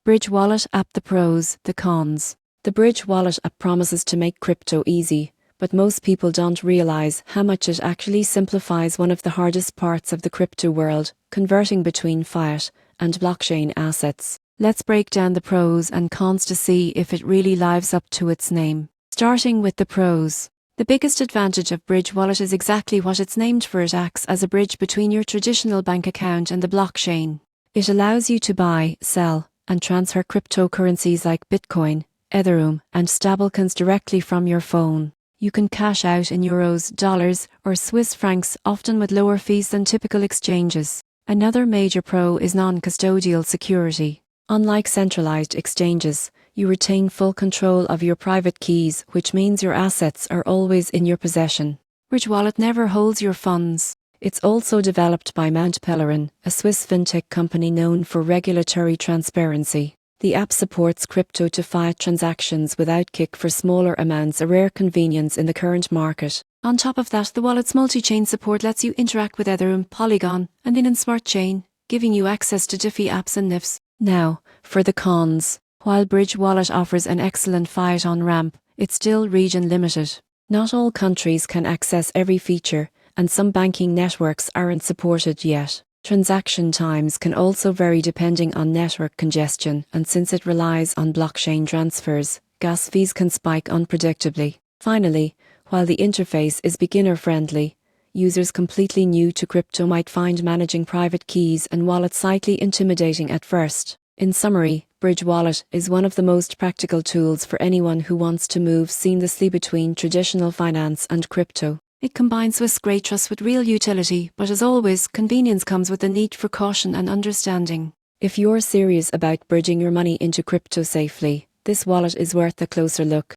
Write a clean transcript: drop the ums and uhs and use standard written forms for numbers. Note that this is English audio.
Bridge Wallet app. The pros, the cons. The Bridge Wallet app promises to make crypto easy, but most people don't realize how much it actually simplifies one of the hardest parts of the crypto world, converting between fiat and blockchain assets. Let's break down the pros and cons to see if it really lives up to its name. Starting with the pros. The biggest advantage of Bridge Wallet is exactly what it's named for. It acts as a bridge between your traditional bank account and the blockchain. It allows you to buy, sell, and transfer cryptocurrencies like Bitcoin, Ethereum, and stablecoins directly from your phone. You can cash out in euros, dollars, or Swiss francs, often with lower fees than typical exchanges. Another major pro is non-custodial security. Unlike centralized exchanges, you retain full control of your private keys, which means your assets are always in your possession. Bridge Wallet never holds your funds. It's also developed by Mount Pelerin, a Swiss fintech company known for regulatory transparency. The app supports crypto to fiat transactions without kick for smaller amounts, a rare convenience in the current market. On top of that, the wallet's multi-chain support lets you interact with Ethereum, Polygon, and Binance Smart Chain, giving you access to DeFi apps and NFTs. Now, for the cons. While Bridge Wallet offers an excellent fiat on-ramp, it's still region-limited. Not all countries can access every feature, and some banking networks aren't supported yet. Transaction times can also vary depending on network congestion, and since it relies on blockchain transfers, gas fees can spike unpredictably. Finally, while the interface is beginner-friendly, users completely new to crypto might find managing private keys and wallets slightly intimidating at first. In summary, Bridge Wallet is one of the most practical tools for anyone who wants to move seamlessly between traditional finance and crypto. It combines Swiss grade trust with real utility, but as always, convenience comes with the need for caution and understanding. If you're serious about bridging your money into crypto safely, this wallet is worth a closer look.